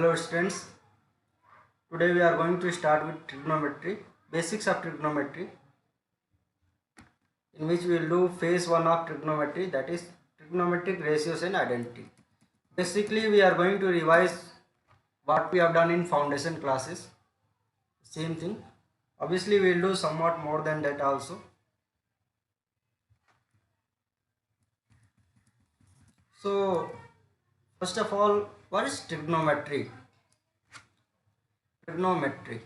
Hello students, today we are going to start with trigonometry, basics of trigonometry, in which we will do phase 1 of trigonometry, that is trigonometric ratios and identity. Basically we are going to revise what we have done in foundation classes, same thing. Obviously we will do somewhat more than that also. So first of all, what is trigonometry? Trigonometry.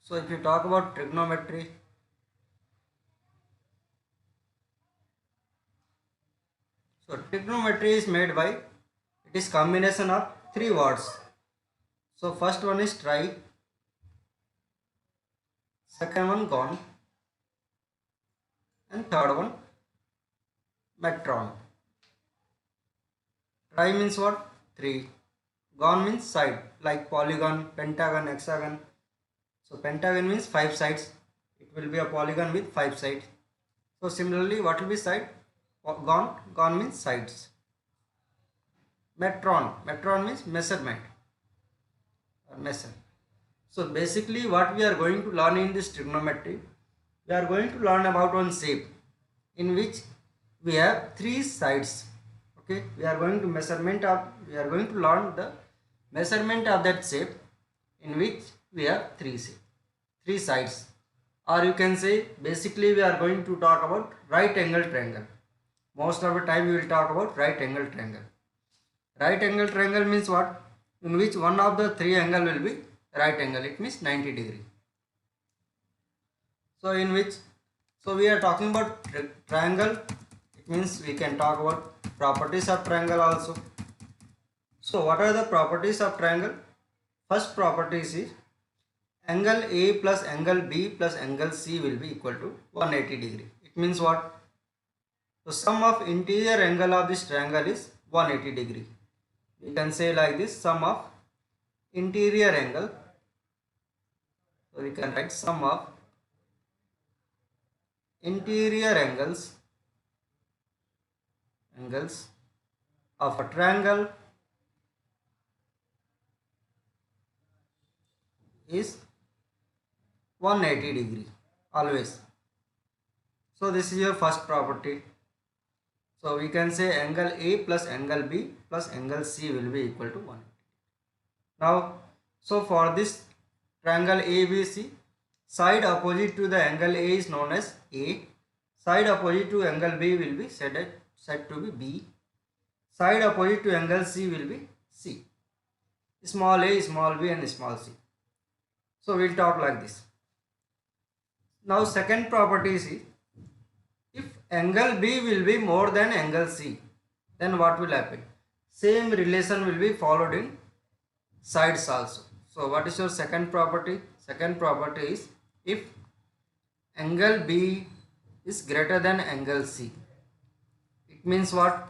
So if you talk about trigonometry, so trigonometry is made by, it is combination of three words. So first one is tri, second one gon, and third one metron. Tri means what? Three. Gon means side, like polygon, pentagon, hexagon. So pentagon means 5 sides. It will be a polygon with 5 sides. So similarly, what will be side? Gon. Gon means sides. Metron. Metron means measurement or measure. So basically what we are going to learn in this trigonometry, we are going to learn about one shape in which we have 3 sides. Okay, we are going to learn the measurement of that shape in which we have 3 sides, or you can say basically we are going to talk about right angle triangle. Most of the time we will talk about right angle triangle. Right angle triangle means what? In which one of the 3 angle will be right angle, it means 90 degree. So we are talking about triangle, it means we can talk about properties of triangle also. So what are the properties of triangle? First property is angle A plus angle B plus angle C will be equal to 180 degree. It means what? The sum of interior angle of this triangle is 180 degree. We can say like this, sum of interior angle. So we can write sum of interior angles of a triangle is 180 degree always. So this is your first property. So we can say angle A plus angle B plus angle C will be equal to 180. Now, so for this triangle ABC, side opposite to the angle A is known as A. Side opposite to angle B will be said to be B. Side opposite to angle C will be C. Small a, small b and small c. So we will talk like this. Now second property is, if angle B will be more than angle C, then what will happen? Same relation will be followed in sides also. So what is your second property? Second property is, if angle B is greater than angle C, it means what?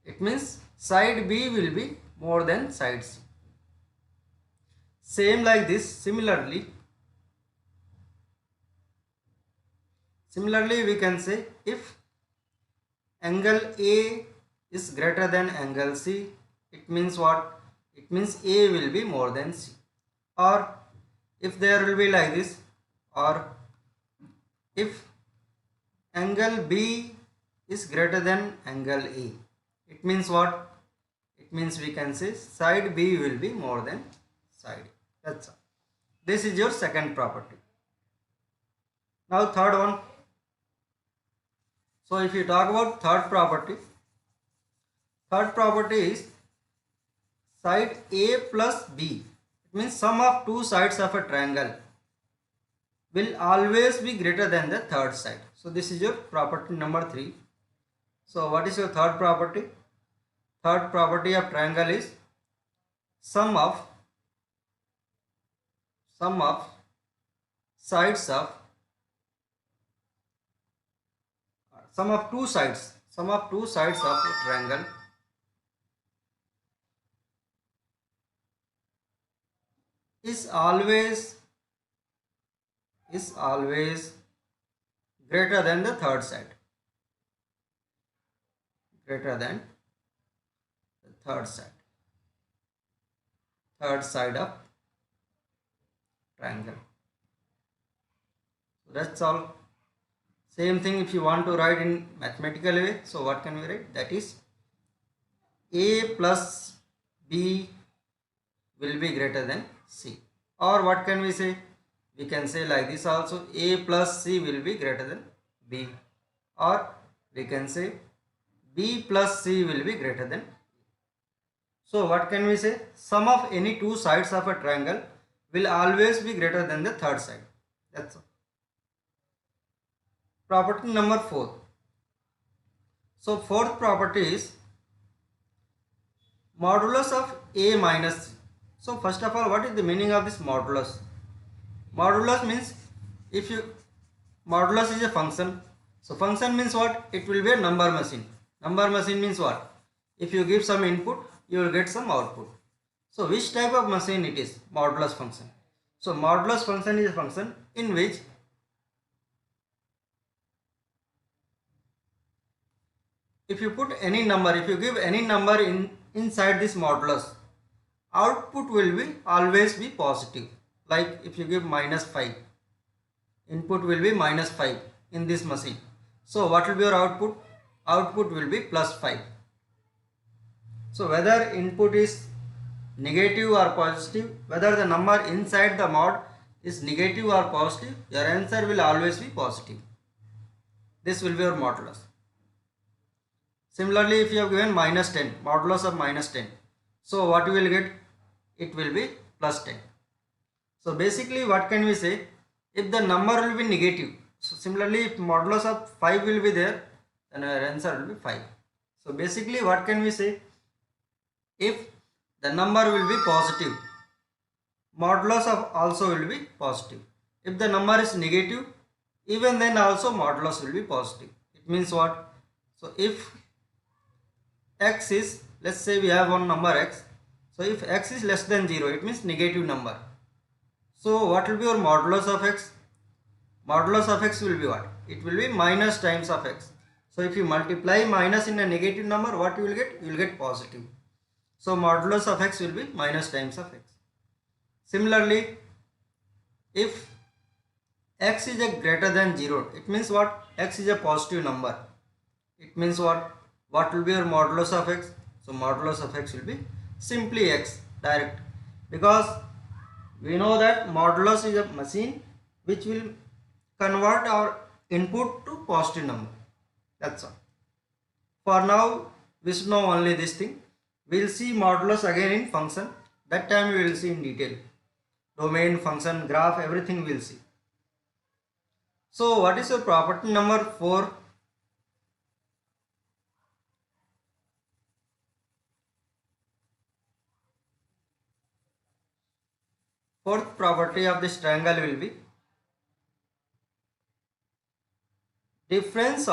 It means side B will be more than side C. Same like this, similarly we can say, if angle A is greater than angle C, it means what? It means A will be more than C. Or if there will be like this, or if angle B is greater than angle A, it means what? It means we can say side B will be more than side A. That's all. This is your second property. Now third one. So if you talk about third property is side A plus B. It means sum of two sides of a triangle will always be greater than the third side. So this is your property number 3. So what is your third property? Third property of triangle is sum of sides of sum of two sides of a triangle is always greater than the third side. third side of triangle. So that's all. Same thing if you want to write in mathematical way. So what can we write? That is A plus B will be greater than C. Or what can we say? We can say like this also, A plus C will be greater than B. Or we can say B plus C will be greater than. So what can we say? Sum of any two sides of a triangle will always be greater than the third side. That's all. Property number 4. So fourth property is modulus of A minus C. So first of all, what is the meaning of this modulus? Modulus means modulus is a function. So function means what? It will be a number machine. Number machine means what? If you give some input, you will get some output. So which type of machine it is? Modulus function. So modulus function is a function in which if you put any number, if you give any number inside this modulus, output will be always be positive. Like if you give -5, input will be -5 in this machine. So what will be your output? Output will be +5. So whether input is negative or positive, whether the number inside the mod is negative or positive, your answer will always be positive. This will be your modulus. Similarly, if you have given -10, modulus of -10, so what you will get? It will be +10. So basically what can we say? If the number will be negative, so similarly if modulus of 5 will be there, then our answer will be 5. So basically what can we say? If the number will be positive, modulus of also will be positive. If the number is negative, even then also modulus will be positive. It means what? So if x is, let's say we have one number x. So if x is less than 0, it means negative number. So what will be your modulus of x? Modulus of x will be what? It will be minus times of x. So if you multiply minus in a negative number, what you will get? You will get positive. So modulus of x will be minus times of x. Similarly, if x is a greater than 0, it means what? X is a positive number. It means what? What will be your modulus of x? So modulus of x will be simply x, direct, because we know that modulus is a machine which will convert our input to positive number. That's all. For now, we should know only this thing. We will see modulus again in function. That time we will see in detail. Domain, function, graph, everything we will see. So what is your property number 4? Fourth property of this triangle will be difference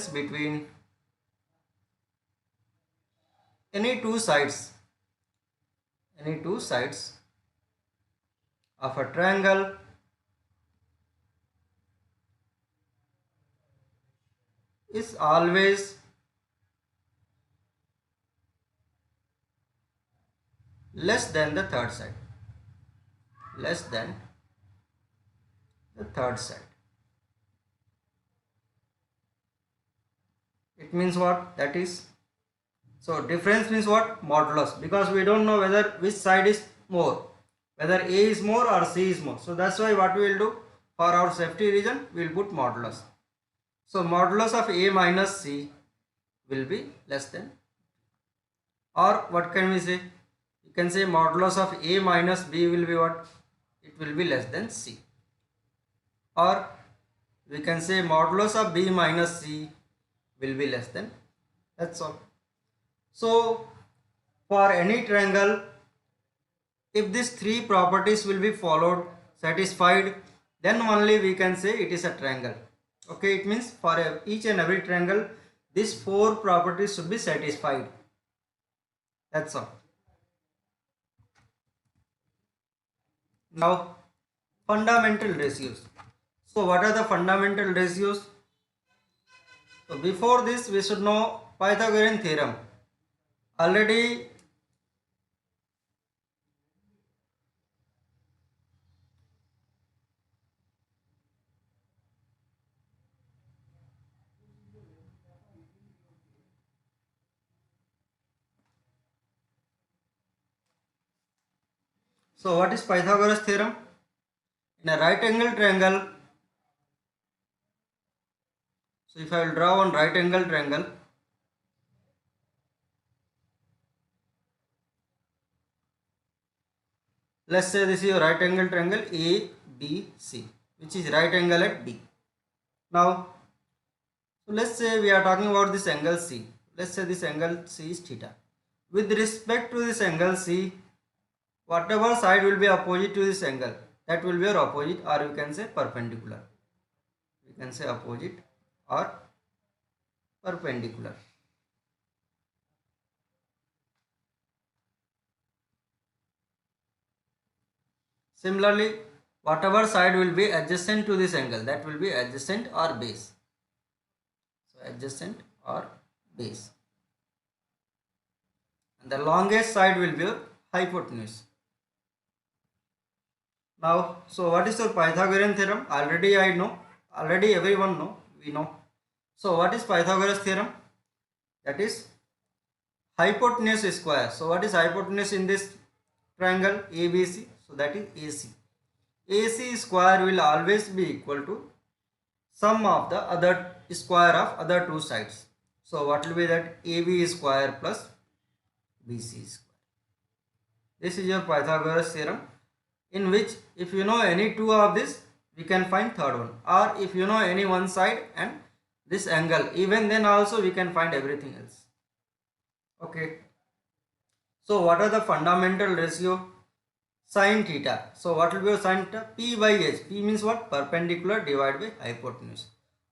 between any two sides of a triangle is always less than the third side. Less than the third side. It means what? That is, so difference means what? Modulus, because we don't know whether which side is more, whether A is more or C is more. So that's why what we will do, for our safety reason, we will put modulus. So modulus of A minus C will be less than, or what can we say? You can say modulus of A minus B will be what? It will be less than C. Or we can say modulus of B minus C will be less than. That's all. So for any triangle, if these three properties will be followed, satisfied, then only we can say it is a triangle. Okay, it means for each and every triangle, these four properties should be satisfied. That's all. Now, fundamental ratios. So what are the fundamental ratios? So before this we should know Pythagorean theorem. Already so what is Pythagoras theorem? In a right angle triangle, so if I will draw one right angle triangle, let's say this is your right angle triangle ABC, which is right angle at B. Now, so let's say we are talking about this angle C. Let's say this angle C is theta. With respect to this angle C, whatever side will be opposite to this angle, that will be your opposite, or you can say perpendicular. You can say opposite or perpendicular. Similarly, whatever side will be adjacent to this angle, that will be adjacent or base. So adjacent or base. And the longest side will be your hypotenuse. Now, so what is your Pythagorean theorem? Already I know, already everyone know, we know. So what is Pythagoras theorem? That is hypotenuse square. So what is hypotenuse in this triangle ABC? So that is AC. AC square will always be equal to sum of the other square of other two sides. So what will be that? AB square plus BC square. This is your Pythagoras theorem, in which if you know any two of this, we can find third one, or if you know any one side and this angle, even then also we can find everything else. Okay. So what are the fundamental ratio? Sin theta. So what will be your sin theta? P by h. P means what? Perpendicular divided by hypotenuse.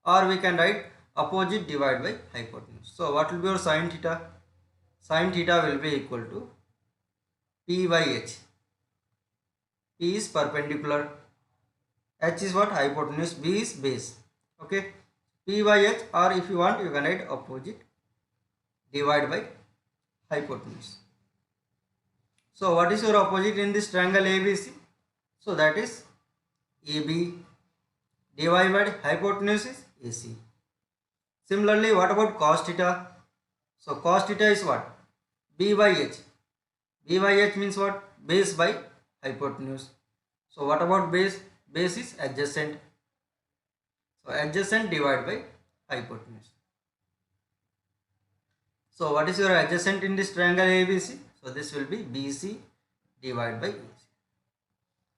Or we can write opposite divided by hypotenuse. So what will be your sin theta? Sin theta will be equal to P by h. P is perpendicular. H is what? Hypotenuse. B is base. Okay. P by h, or if you want you can write opposite divided by hypotenuse. So what is your opposite in this triangle ABC? So that is AB divided by hypotenuse is AC. Similarly, what about cos theta? So cos theta is what? B by h. B by h means what? Base by hypotenuse. So what about base? Base is adjacent. So adjacent divided by hypotenuse. So what is your adjacent in this triangle ABC? So this will be BC divided by AC.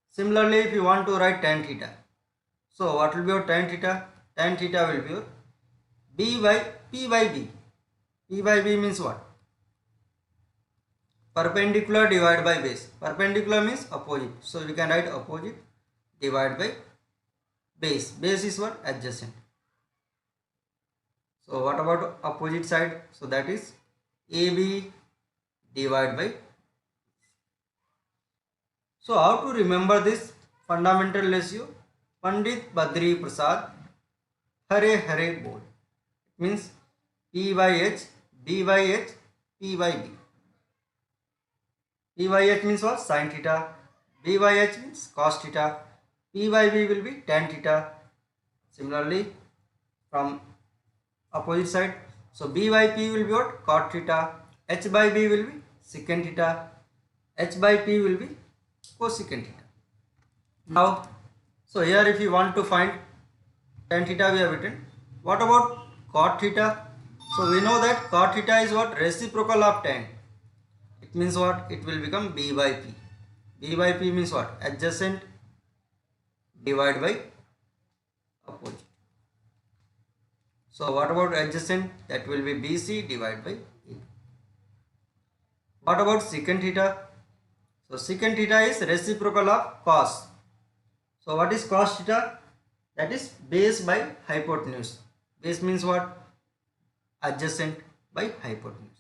Similarly, if you want to write tan theta, so what will be your tan theta? Tan theta will be your B by P by B. P by B means what? Perpendicular divided by base. Perpendicular means opposite. So we can write opposite divided by base. Base is what? Adjacent. So what about opposite side? So that is AB divided by. So how to remember this fundamental ratio? Pandit Badri Prasad Hare Hare Bol. It means P by H, B by H, P by B. P by H means what? Sin theta. B by H means cos theta. P by B will be tan theta. Similarly, from opposite side, so B by P will be what? Cot theta. H by B will be secant theta. H by P will be cosecant theta. Now, so here if you want to find tan theta, we have written. What about cot theta? So we know that cot theta is what? Reciprocal of tan. It means what? It will become B by P. B by P means what? Adjacent divided by opposite. So what about adjacent? That will be BC divided by A. What about secant theta? So secant theta is reciprocal of cos. So what is cos theta? That is base by hypotenuse. Base means what? Adjacent by hypotenuse.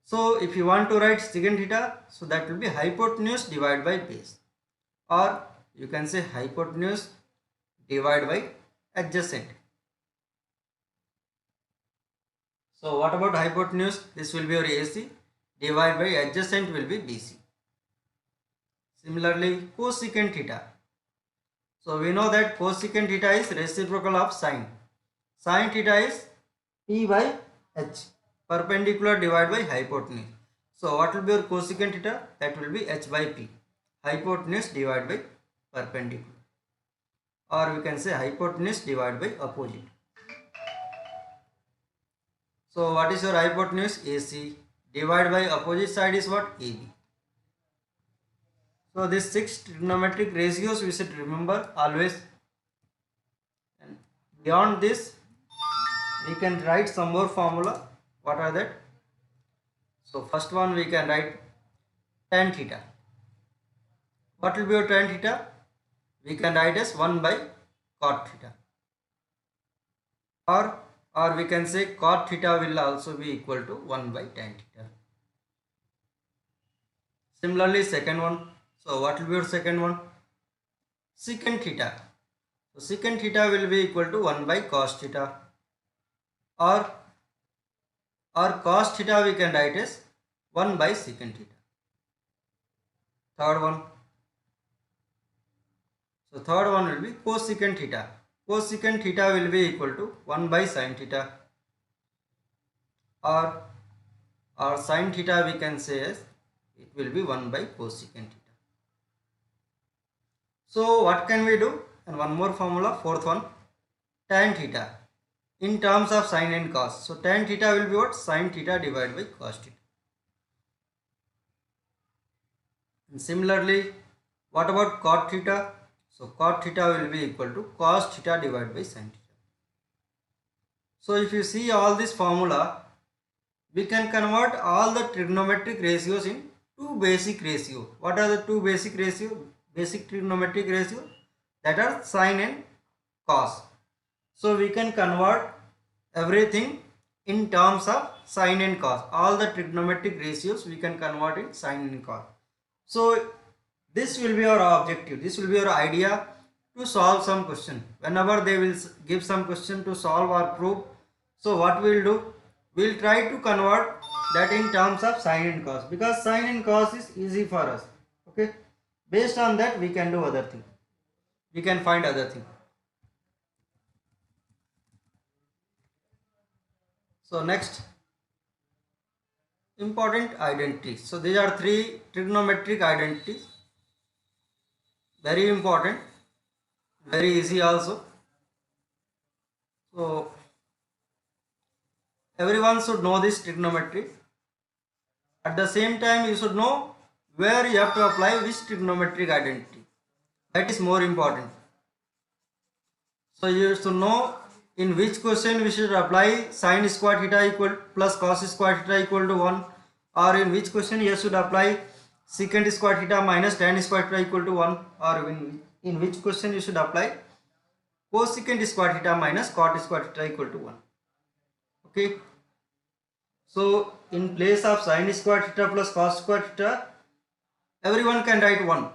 So if you want to write secant theta, so that will be hypotenuse divided by base. Or you can say hypotenuse divided by adjacent. So what about hypotenuse? This will be your AC divided by adjacent will be BC. Similarly, cosecant theta. So we know that cosecant theta is reciprocal of sine. Sine theta is P by H, perpendicular divided by hypotenuse. So what will be your cosecant theta? That will be H by P, hypotenuse divided by perpendicular, or we can say hypotenuse divided by opposite. So what is your hypotenuse? AC divided by opposite side is what? AB. So these 6 trigonometric ratios we should remember always. And beyond this, we can write some more formula. What are that? So first one we can write tan theta. What will be your tan theta? We can write as 1 by cot theta. Or we can say cot theta will also be equal to 1 by tan theta. Similarly, second one. So what will be your second one? Secant theta. So secant theta will be equal to 1 by cos theta. Or cos theta we can write as 1 by secant theta. Third one. So third one will be cosecant theta. Cosecant theta will be equal to 1 by sin theta. Or sin theta we can say as it will be 1 by cosecant theta. So what can we do? And one more formula, fourth one, tan theta in terms of sin and cos. So tan theta will be what? Sin theta divided by cos theta. And similarly, what about cot theta? So cot theta will be equal to cos theta divided by sin theta. So if you see all this formula, we can convert all the trigonometric ratios in two basic ratios. What are the two basic ratios? Basic trigonometric ratios, that are sin and cos. So we can convert everything in terms of sin and cos. All the trigonometric ratios we can convert in sin and cos. So this will be our objective. This will be our idea to solve some question. Whenever they will give some question to solve or prove, so what we will do? We will try to convert that in terms of sin and cos, because sin and cos is easy for us. Okay. Based on that, we can do other thing. We can find other thing. So next, important identities. So these are 3 trigonometric identities. Very important, very easy also. So everyone should know this trigonometry. At the same time, you should know where you have to apply which trigonometric identity. That is more important. So you should know in which question we should apply sin square theta equal plus cos square theta equal to 1, or in which question you should apply secant square theta minus tan square theta equal to 1, or in which question you should apply cosecant square theta minus cot square theta equal to 1. Okay. So in place of sin square theta plus cos square theta, everyone can write 1,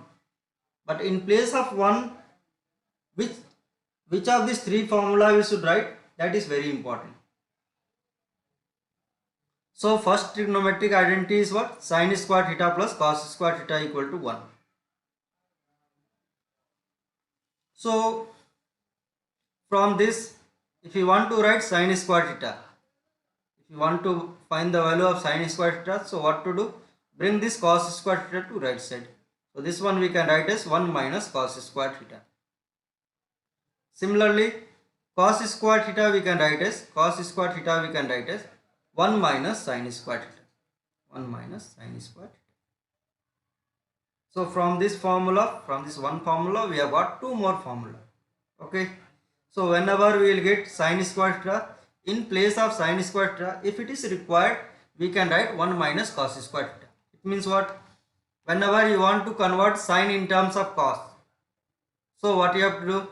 but in place of 1, which of these 3 formula we should write, that is very important. So first trigonometric identity is what? Sin square theta plus cos square theta equal to 1. So from this, if you want to write sin square theta, if you want to find the value of sin square theta, so what to do? Bring this cos square theta to right side. So this one we can write as 1 minus cos square theta. Similarly, cos square theta we can write as 1 minus sin square theta. 1 minus sin square theta. So from this formula, from this one formula, we have got 2 more formula. Okay. So whenever we will get sin square theta, in place of sin square theta, if it is required, we can write 1 minus cos square theta. It means what? Whenever you want to convert sin in terms of cos, so what you have to do?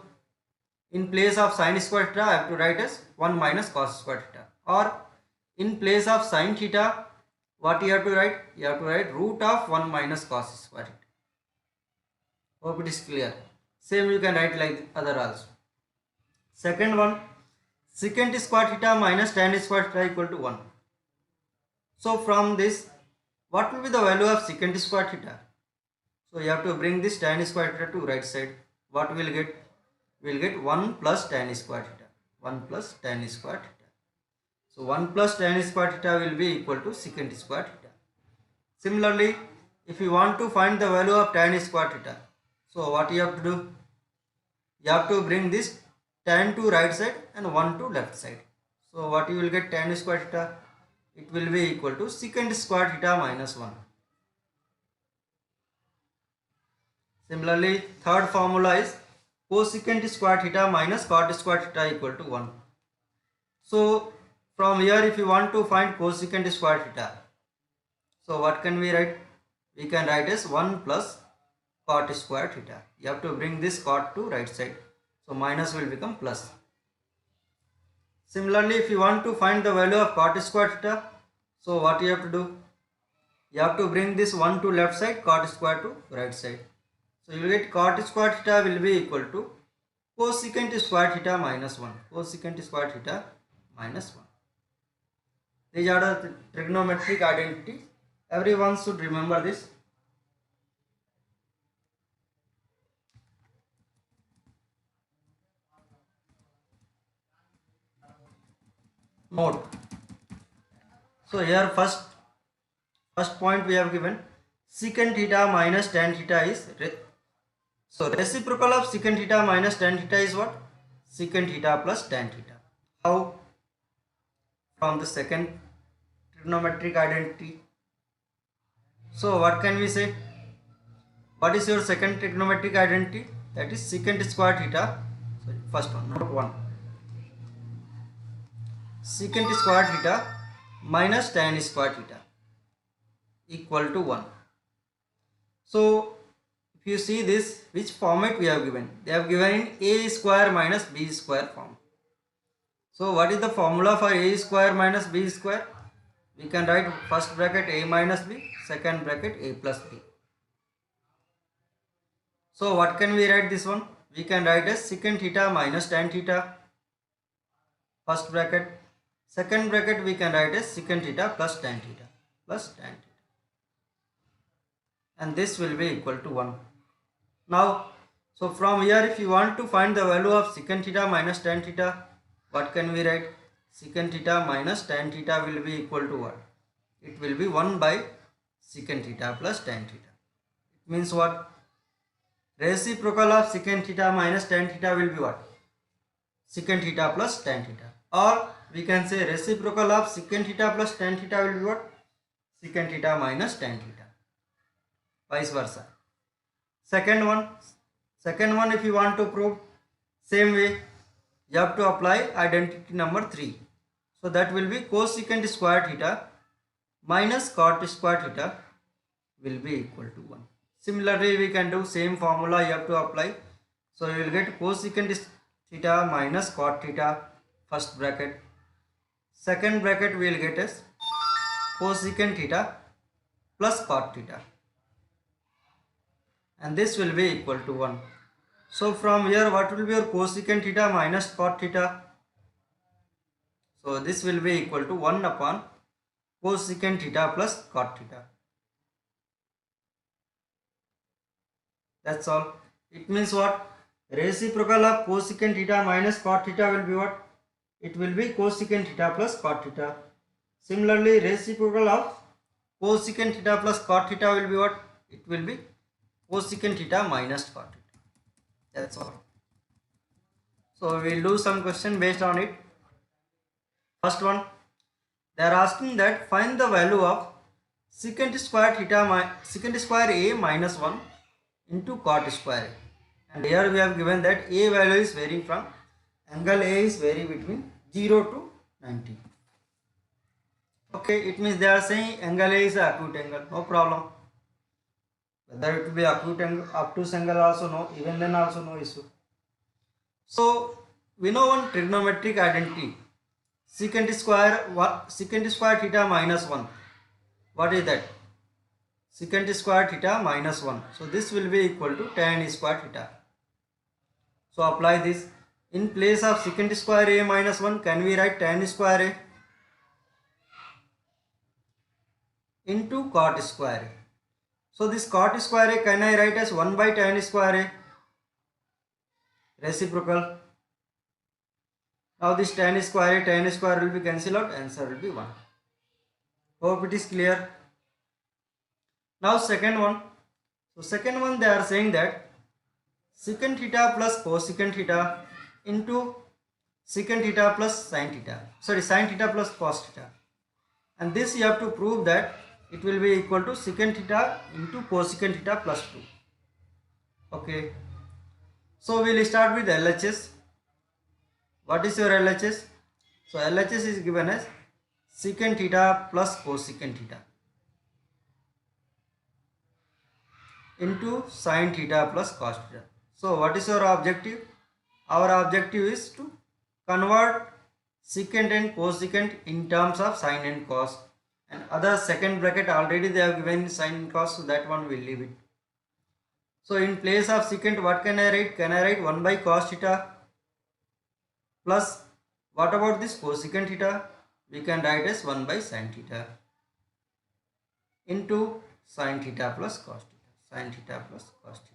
In place of sin square theta, I have to write as 1 minus cos square theta. Or in place of sin theta, what you have to write? You have to write root of 1 minus cos square theta. Hope it is clear. Same you can write like other also. Second one, secant square theta minus tan square theta equal to 1. So from this, what will be the value of secant square theta? So you have to bring this tan square theta to right side. What we will get? We will get 1 plus tan square theta. 1 plus tan square theta. So 1 plus tan square theta will be equal to secant square theta. Similarly, if you want to find the value of tan square theta, so what you have to do? You have to bring this tan to right side and 1 to left side. So what you will get tan square theta? It will be equal to secant square theta minus 1. Similarly, third formula is cosecant square theta minus cot square theta equal to 1. So from here, if you want to find cosecant square theta, so what can we write? We can write as 1 plus cot square theta. You have to bring this cot to right side. So minus will become plus. Similarly, if you want to find the value of cot square theta, so what you have to do? You have to bring this 1 to left side, cot square to right side. So you will get cot square theta will be equal to cosecant square theta minus 1. Cosecant square theta minus 1. These are the trigonometric identities. Everyone should remember this. Note. So here first point we have given secant theta minus tan theta is so reciprocal of secant theta minus tan theta is what? Secant theta plus tan theta. How? From the second trigonometric identity. So what can we say? What is your second trigonometric identity? That is secant square theta. Sorry, first one, note 1. Secant square theta minus tan square theta equal to 1. So if you see this, which format we have given? They have given in a square minus b square form. So what is the formula for a square minus b square? We can write first bracket a minus b, second bracket a plus b. So what can we write this one? We can write as secant theta minus tan theta, first bracket. Second bracket we can write as secant theta plus tan theta, and this will be equal to 1. Now, so from here, if you want to find the value of secant theta minus tan theta, what can we write? Secant theta minus tan theta will be equal to what? It will be 1 by secant theta plus tan theta. It means what? Reciprocal of secant theta minus tan theta will be what? Secant theta plus tan theta. Or we can say reciprocal of secant theta plus tan theta will be what? Secant theta minus tan theta. Vice versa. Second one, if you want to prove, same way, you have to apply identity number 3. So that will be cosecant square theta minus cot square theta will be equal to 1. Similarly, we can do same formula you have to apply. So you will get cosecant theta minus cot theta, first bracket. Second bracket we will get as cosecant theta plus cot theta. And this will be equal to 1. So from here, what will be your cosecant theta minus cot theta? So this will be equal to 1 upon cosecant theta plus cot theta. That's all. It means what? Reciprocal of cosecant theta minus cot theta will be what? It will be cosecant theta plus cot theta. Similarly, reciprocal of cosecant theta plus cot theta will be what? It will be cosecant theta minus cot theta. That's all. So we will do some question based on it. First one, they are asking that find the value of secant square theta secant square a minus 1 into cot square a. And here we have given that a value is varying from angle A is varying between 0 to 90. Okay, it means they are saying angle A is an acute angle, no problem. Whether it will be acute angle, obtuse angle also no, even then also no issue. So we know one trigonometric identity, secant square theta minus 1. What is that? Secant square theta minus 1. So this will be equal to tan square theta. So apply this. In place of secant square a minus 1, can we write tan square a into cot square a? So this cot square a can I write as 1 by tan square a reciprocal. Now this tan square will be cancelled out, answer will be 1. Hope it is clear. Now second one. So second one they are saying that secant theta plus cosecant theta into secant theta plus sin theta. Sorry, sin theta plus cos theta. And this you have to prove that it will be equal to secant theta into cosecant theta plus 2. Okay. So we will start with LHS. What is your LHS? So LHS is given as secant theta plus cosecant theta into sin theta plus cos theta. So what is your objective? Our objective is to convert secant and cosecant in terms of sin and cos, and other second bracket already they have given sin and cos, so that one will leave it. So in place of secant what can I write? Can I write 1 by cos theta plus what about this cosecant theta? We can write as 1 by sin theta into sin theta plus cos theta. Sin theta plus cos theta.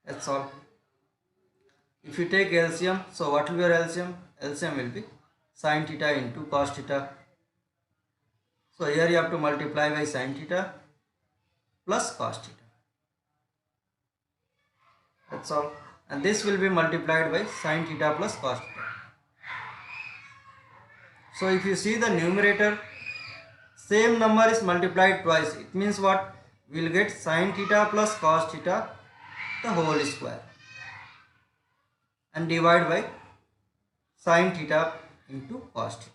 That's all. If you take LCM, so what will be your LCM? LCM will be sin theta into cos theta. So here you have to multiply by sin theta plus cos theta. That's all. And this will be multiplied by sin theta plus cos theta. So if you see the numerator, same number is multiplied twice. It means what? We will get sin theta plus cos theta the whole square and divide by sin theta into cos theta.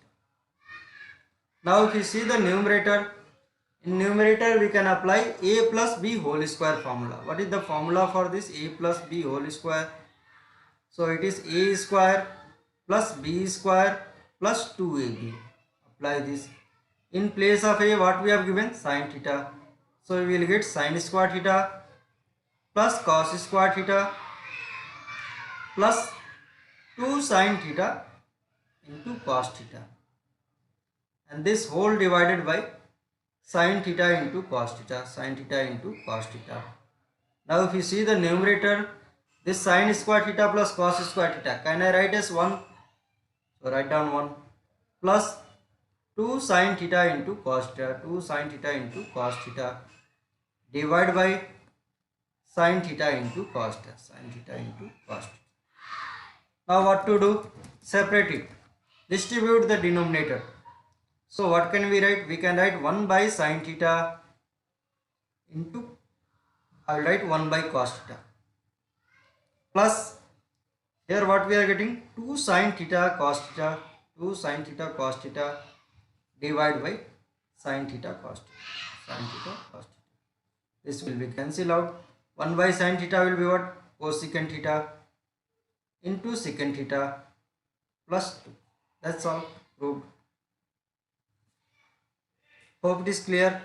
Now if you see the numerator, in numerator we can apply a plus b whole square formula. What is the formula for this a plus b whole square? So it is a square plus b square plus 2ab. Apply this. In place of a what we have given? Sin theta. So we will get sin square theta plus cos square theta plus 2 sin theta into cos theta, and this whole divided by sin theta into cos theta, sin theta into cos theta. Now if you see the numerator, this sin square theta plus cos square theta, can I write as 1? So write down 1 plus 2 sin theta into cos theta, 2 sin theta into cos theta, divide by sin theta into cos theta, sin theta into cos theta. Now what to do? Separate it. Distribute the denominator. So what can we write? We can write 1 by sin theta into, I will write 1 by cos theta, plus here what we are getting? 2 sin theta cos theta, 2 sin theta cos theta, divide by sin theta cos theta, sin theta cos theta. This will be cancelled out. 1 by sin theta will be what? Cosecant theta into secant theta plus 2. That's all. Proved. Hope it is clear.